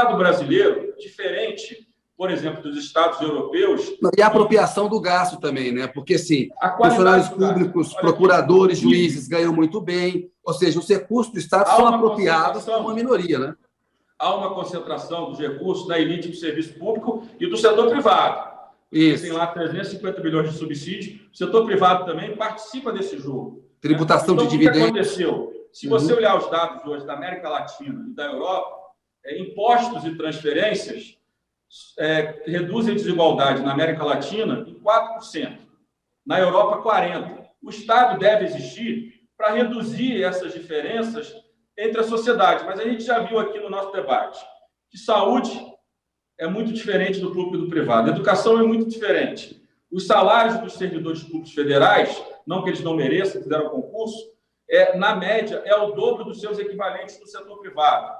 Estado brasileiro, diferente, por exemplo, dos estados europeus... E a apropriação do gasto também, né? Porque, assim, funcionários públicos, procuradores, juízes ganham muito bem, ou seja, os recursos do Estado são apropriados por uma minoria, né? Há uma concentração dos recursos da elite do serviço público e do setor privado. Isso. Tem lá 350 bilhões de subsídio. O setor privado também participa desse jogo. Tributação de dividendos. O que aconteceu? Se você olhar os dados hoje da América Latina e da Europa, impostos e transferências reduzem a desigualdade na América Latina em 4%. Na Europa, 40%. O Estado deve existir para reduzir essas diferenças entre a sociedade. Mas a gente já viu aqui no nosso debate que saúde é muito diferente do público e do privado. A educação é muito diferente. Os salários dos servidores públicos federais, não que eles não mereçam, fizeram concurso, na média, é o dobro dos seus equivalentes no setor privado.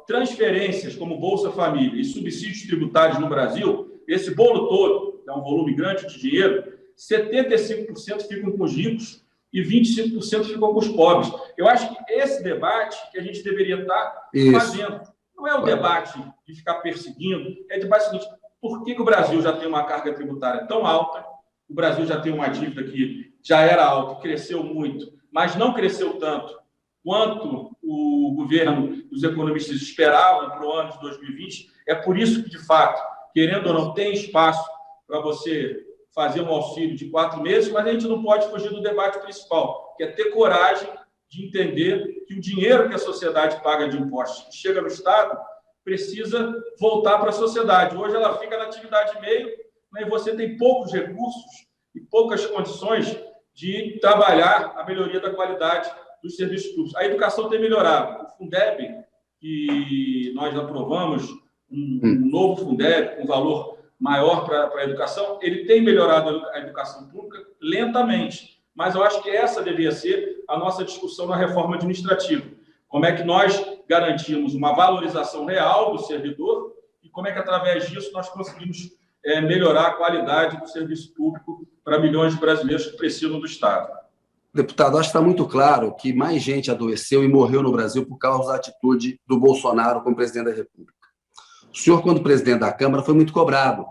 Transferências como Bolsa Família e subsídios tributários no Brasil, esse bolo todo, que é um volume grande de dinheiro, 75% ficam com os ricos e 25% ficam com os pobres. Eu acho que esse debate que a gente deveria estar fazendo. Não é o debate de ficar perseguindo, é o debate seguinte: por que o Brasil já tem uma carga tributária tão alta? O Brasil já tem uma dívida que já era alta, cresceu muito, mas não cresceu tanto quanto o governo e os economistas esperavam para o ano de 2020. É por isso que, de fato, querendo ou não, tem espaço para você fazer um auxílio de 4 meses, mas a gente não pode fugir do debate principal, que é ter coragem de entender que o dinheiro que a sociedade paga de impostos, que chega no Estado, precisa voltar para a sociedade. Hoje ela fica na atividade meio, né, e você tem poucos recursos e poucas condições de trabalhar a melhoria da qualidade dos serviços públicos. A educação tem melhorado. O Fundeb, que nós aprovamos, um novo Fundeb, com valor maior para a educação, ele tem melhorado a educação pública lentamente. Mas eu acho que essa deveria ser a nossa discussão na reforma administrativa. Como é que nós garantimos uma valorização real do servidor e como é que, através disso, nós conseguimos melhorar a qualidade do serviço público para milhões de brasileiros que precisam do Estado. Deputado, acho que está muito claro que mais gente adoeceu e morreu no Brasil por causa da atitude do Bolsonaro como presidente da República. O senhor, quando presidente da Câmara, foi muito cobrado.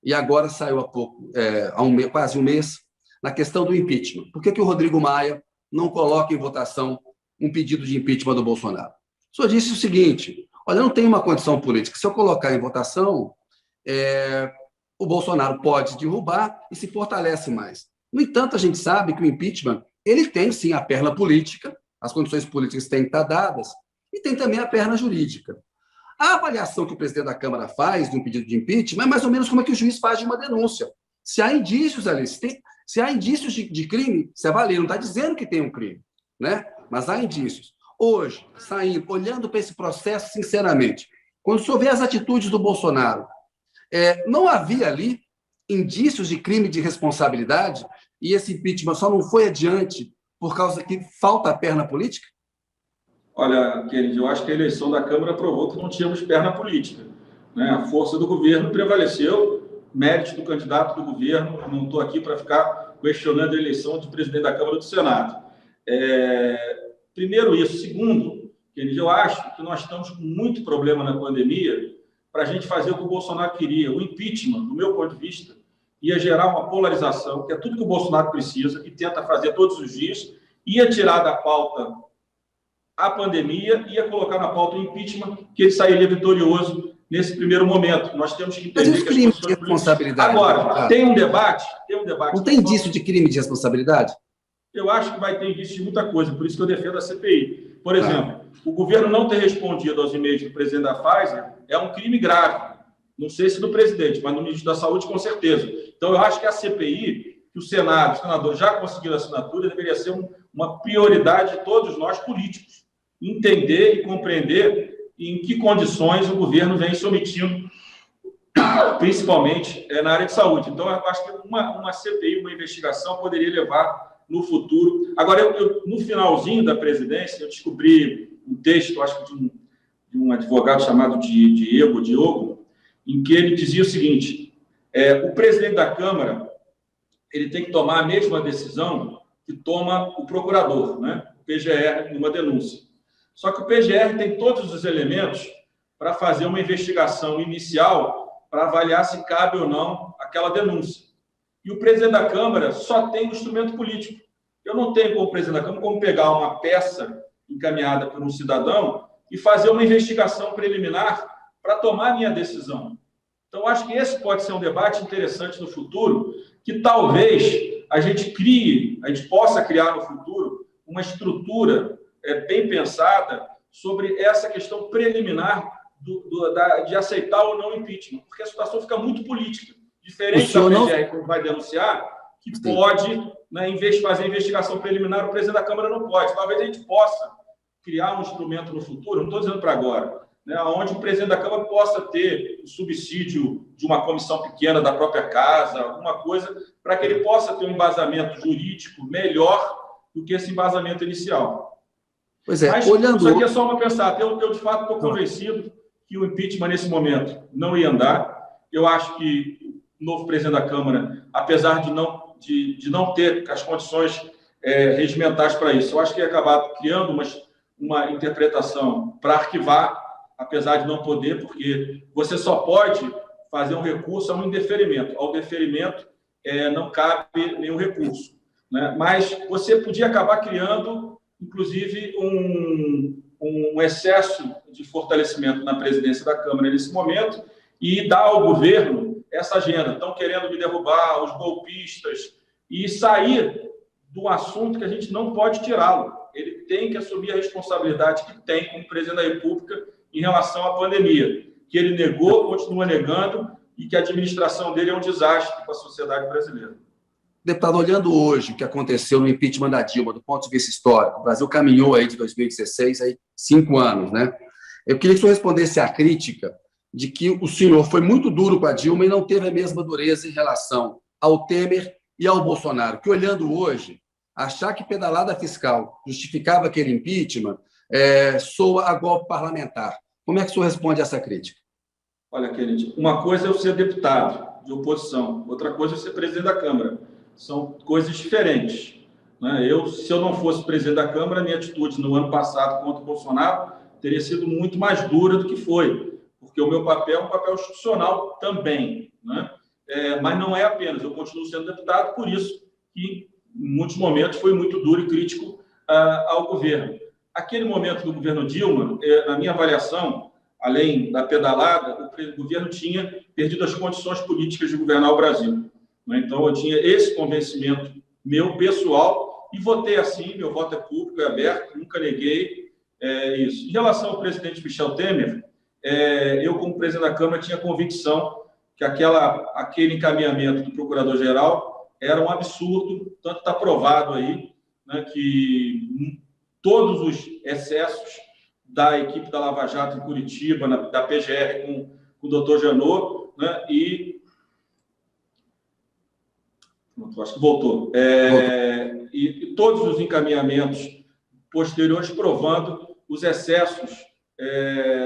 E agora saiu há pouco, há quase um mês, na questão do impeachment. Por que o Rodrigo Maia não coloca em votação um pedido de impeachment do Bolsonaro? O senhor disse o seguinte: olha, não tem uma condição política. Se eu colocar em votação, o Bolsonaro pode derrubar e se fortalece mais. No entanto, a gente sabe que o impeachment ele tem, sim, a perna política, as condições políticas têm que estar dadas, e tem também a perna jurídica. A avaliação que o presidente da Câmara faz de um pedido de impeachment é mais ou menos como é que o juiz faz de uma denúncia. Se há indícios ali, se há indícios de crime, se avalia, não está dizendo que tem um crime, né? Mas há indícios. Hoje, saindo, olhando para esse processo sinceramente, quando o senhor vê as atitudes do Bolsonaro, não havia ali indícios de crime de responsabilidade e esse impeachment só não foi adiante por causa que falta a perna política? Olha, Kennedy, eu acho que a eleição da Câmara provou que não tínhamos perna política, né? A força do governo prevaleceu, mérito do candidato do governo. Não estou aqui para ficar questionando a eleição de presidente da Câmara e do Senado. Primeiro isso. Segundo, Kennedy, eu acho que nós estamos com muito problema na pandemia para a gente fazer o que o Bolsonaro queria. O impeachment, do meu ponto de vista, ia gerar uma polarização, que é tudo que o Bolsonaro precisa e tenta fazer todos os dias, ia tirar da pauta a pandemia, ia colocar na pauta o impeachment, que ele sairia vitorioso nesse primeiro momento. Nós temos que entender que as crimes de responsabilidade. Agora, tem um debate. Não tem indício de crime de responsabilidade? Eu acho que vai ter indício de muita coisa, por isso que eu defendo a CPI. Por exemplo, o governo não ter respondido aos e-mails do presidente da Pfizer é um crime grave. Não sei se do presidente, mas no ministro da Saúde, com certeza. Então, eu acho que a CPI, que o Senado, os senadores já conseguiram assinatura, deveria ser uma prioridade de todos nós políticos. Entender e compreender em que condições o governo vem se omitindo, principalmente na área de saúde. Então, eu acho que uma CPI, uma investigação, poderia levar no futuro. Agora, no finalzinho da presidência, eu descobri um texto, acho que de um advogado chamado Diego Diogo, em que ele dizia o seguinte: o presidente da Câmara ele tem que tomar a mesma decisão que toma o procurador, né? O PGR, numa denúncia. Só que o PGR tem todos os elementos para fazer uma investigação inicial para avaliar se cabe ou não aquela denúncia. E o presidente da Câmara só tem um instrumento político. Eu não tenho, como presidente da Câmara, como pegar uma peça encaminhada por um cidadão e fazer uma investigação preliminar para tomar minha decisão. Então, acho que esse pode ser um debate interessante no futuro, que talvez a gente possa criar no futuro uma estrutura bem pensada sobre essa questão preliminar de aceitar ou não o impeachment, porque a situação fica muito política, diferente da PGR, quando vai denunciar, que pode, né, em vez de fazer investigação preliminar, o presidente da Câmara não pode. Talvez a gente possa criar um instrumento no futuro, não estou dizendo para agora, né, onde o presidente da Câmara possa ter o subsídio de uma comissão pequena da própria casa, alguma coisa, para que ele possa ter um embasamento jurídico melhor do que esse embasamento inicial. Pois é, mas olhando... isso aqui é só uma pensada. Eu de fato, estou convencido que o impeachment, nesse momento, não ia andar. Eu acho que o novo presidente da Câmara, apesar de não ter as condições regimentais para isso, eu acho que ia acabar criando uma interpretação para arquivar, apesar de não poder, porque você só pode fazer um recurso a um indeferimento. Ao deferimento não cabe nenhum recurso, né? Mas você podia acabar criando, inclusive, um excesso de fortalecimento na presidência da Câmara nesse momento e dar ao governo essa agenda. Estão querendo me derrubar, os golpistas, e sair do assunto que a gente não pode tirá-lo. Ele tem que assumir a responsabilidade que tem como presidente da República em relação à pandemia, que ele negou, continua negando, e que a administração dele é um desastre para a sociedade brasileira. Deputado, olhando hoje o que aconteceu no impeachment da Dilma, do ponto de vista histórico, o Brasil caminhou aí de 2016, aí 5 anos, né? Eu queria que o senhor respondesse à crítica de que o senhor foi muito duro com a Dilma e não teve a mesma dureza em relação ao Temer e ao Bolsonaro, que, olhando hoje, achar que pedalada fiscal justificava aquele impeachment soa a golpe parlamentar. Como é que o senhor responde a essa crítica? Olha, querido, uma coisa é eu ser deputado de oposição, outra coisa é eu ser presidente da Câmara. São coisas diferentes, né? Se eu não fosse presidente da Câmara, minha atitude no ano passado contra o Bolsonaro teria sido muito mais dura do que foi, porque o meu papel é um papel institucional também, né? Mas não é apenas, eu continuo sendo deputado, por isso que em muitos momentos foi muito duro e crítico ao governo. Aquele momento do governo Dilma, na minha avaliação, além da pedalada, o governo tinha perdido as condições políticas de governar o Brasil. Então, eu tinha esse convencimento meu, pessoal, e votei assim, meu voto é público, é aberto, nunca neguei isso. Em relação ao presidente Michel Temer, eu, como presidente da Câmara, tinha convicção que aquele encaminhamento do procurador-geral era um absurdo, tanto está provado aí, né, que todos os excessos da equipe da Lava Jato em Curitiba, da PGR com o doutor Janot, né, acho que voltou. E todos os encaminhamentos posteriores provando os excessos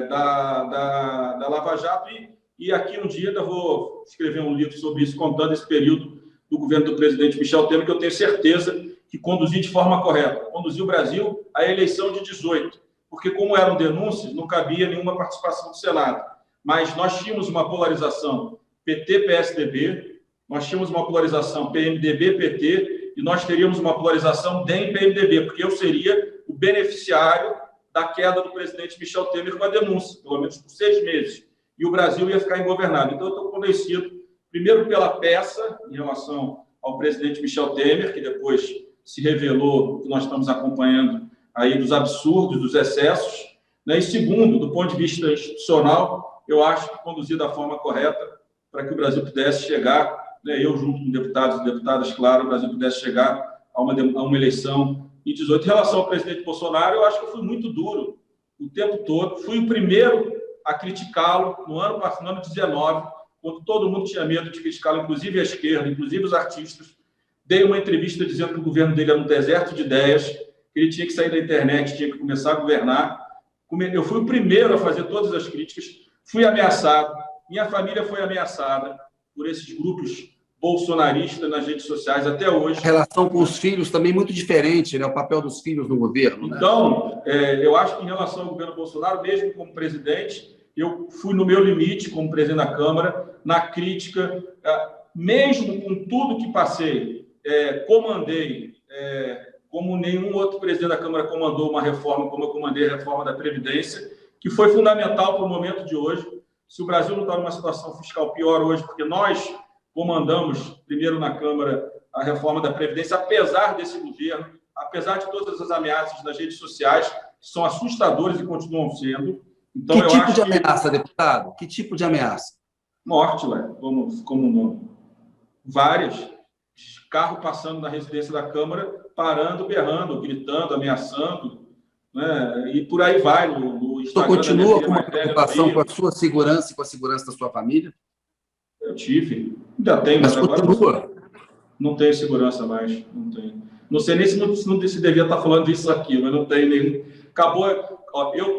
da Lava Jato. E aqui um dia eu vou escrever um livro sobre isso, contando esse período do governo do presidente Michel Temer, que eu tenho certeza que conduziu de forma correta. Conduziu o Brasil à eleição de 18, porque como eram denúncias, não cabia nenhuma participação do Senado. Mas nós tínhamos uma polarização PT-PSDB, nós tínhamos uma polarização PMDB-PT e nós teríamos uma polarização DEM-PMDB, porque eu seria o beneficiário da queda do presidente Michel Temer com a denúncia, pelo menos por 6 meses, e o Brasil ia ficar ingovernado. Então, eu estou convencido, primeiro pela peça, em relação ao presidente Michel Temer, que depois se revelou, que nós estamos acompanhando aí, dos absurdos, dos excessos, né? E segundo, do ponto de vista institucional, eu acho que conduzido da forma correta para que o Brasil pudesse chegar, né, eu junto com deputados e deputadas, claro, o Brasil pudesse chegar a uma eleição em 18. Em relação ao presidente Bolsonaro, eu acho que eu fui muito duro o tempo todo. Fui o primeiro a criticá-lo no ano 19, quando todo mundo tinha medo de criticá-lo, inclusive a esquerda, inclusive os artistas. Dei uma entrevista dizendo que o governo dele era um deserto de ideias, que ele tinha que sair da internet, tinha que começar a governar. Eu fui o primeiro a fazer todas as críticas, fui ameaçado, minha família foi ameaçada por esses grupos bolsonaristas nas redes sociais até hoje. A relação com os filhos também muito diferente, né? O papel dos filhos no governo. Então, eu acho que em relação ao governo Bolsonaro, mesmo como presidente, eu fui no meu limite como presidente da Câmara, na crítica, mesmo com tudo que passei, comandei, como nenhum outro presidente da Câmara comandou uma reforma, como eu comandei a reforma da Previdência, que foi fundamental para o momento de hoje. Se o Brasil não está numa situação fiscal pior hoje, porque nós comandamos, primeiro na Câmara, a reforma da Previdência, apesar desse governo, apesar de todas as ameaças das redes sociais, que são assustadoras e continuam sendo. Então, que tipo de ameaça, deputado? Que tipo de ameaça? Morte, como não? Várias. Carro passando na residência da Câmara, parando, berrando, gritando, ameaçando, né? E por aí vai. No Instagram, você continua com uma preocupação com a sua segurança e com a segurança da sua família? Eu tive. Ainda tenho, mas agora não tenho segurança mais. Não tenho. Não sei nem se devia estar falando isso aqui, mas não tenho nenhum. Acabou.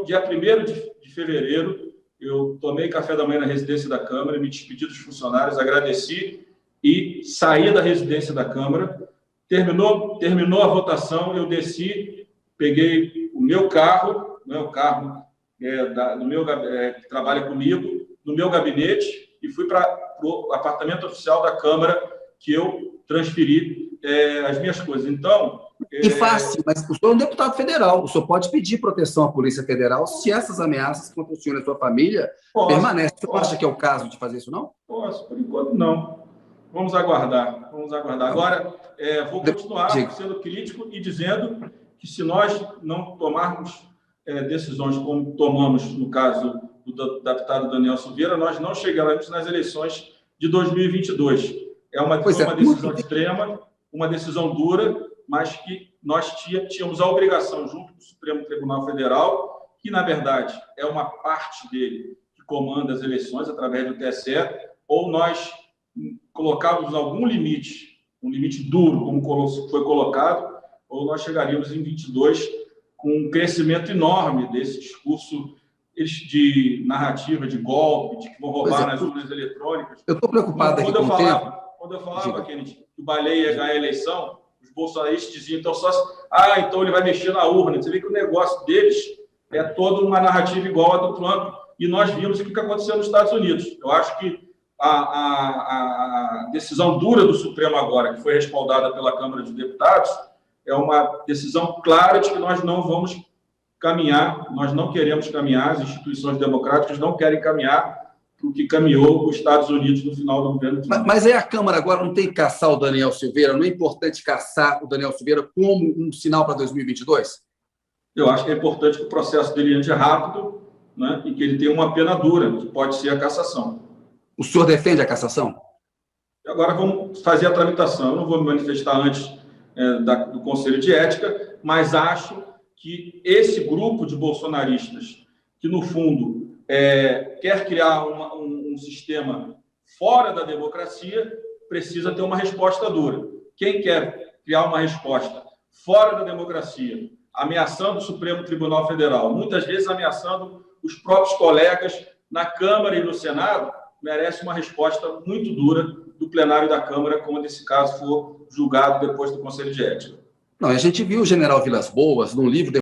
Dia 1º de fevereiro, eu tomei café da manhã na residência da Câmara, me despedi dos funcionários, agradeci e saí da residência da Câmara. Terminou a votação, eu desci, peguei o meu carro, do meu que trabalha comigo, no meu gabinete, e fui para o apartamento oficial da Câmara, que eu transferi as minhas coisas. Então... E fácil, mas o senhor é um deputado federal, o senhor pode pedir proteção à Polícia Federal se essas ameaças contra o senhor e a sua família permanecem. Você acha que é o caso de fazer isso, não? Posso, por enquanto não. Vamos aguardar. Agora, vou continuar sendo crítico e dizendo que se nós não tomarmos decisões como tomamos no caso do deputado Daniel Silveira, nós não chegaremos nas eleições de 2022. É uma decisão extrema, uma decisão dura, mas que nós tínhamos a obrigação, junto com o Supremo Tribunal Federal, que, na verdade, é uma parte dele que comanda as eleições através do TSE, ou nós colocávamos algum limite, um limite duro, como foi colocado, ou nós chegaríamos em 22 com um crescimento enorme desse discurso de narrativa, de golpe, de que vão roubar nas urnas eletrônicas. Eu estou preocupado aqui com o tempo. Quando eu falava, Kennedy, que o Baleia ia ganhar a eleição, os bolsonaristas diziam, então então ele vai mexer na urna. Você vê que o negócio deles é toda uma narrativa igual à do Trump. E nós vimos o que aconteceu nos Estados Unidos. Eu acho que a decisão dura do Supremo agora, que foi respaldada pela Câmara de Deputados, é uma decisão clara de que nós não vamos caminhar, nós não queremos caminhar, as instituições democráticas não querem caminhar para o que caminhou os Estados Unidos no final do governo. Mas aí a Câmara agora não tem que caçar o Daniel Silveira? Não é importante caçar o Daniel Silveira como um sinal para 2022? Eu acho que é importante que o processo dele ande rápido, né, e que ele tenha uma pena dura, que pode ser a cassação. O senhor defende a cassação? Agora vamos fazer a tramitação. Eu não vou me manifestar antes do Conselho de Ética, mas acho que esse grupo de bolsonaristas, que no fundo quer criar um sistema fora da democracia, precisa ter uma resposta dura. Quem quer criar uma resposta fora da democracia, ameaçando o Supremo Tribunal Federal, muitas vezes ameaçando os próprios colegas na Câmara e no Senado, merece uma resposta muito dura do plenário da Câmara, quando esse caso for julgado depois do Conselho de Ética. Não, a gente viu o general Vilas Boas, num livro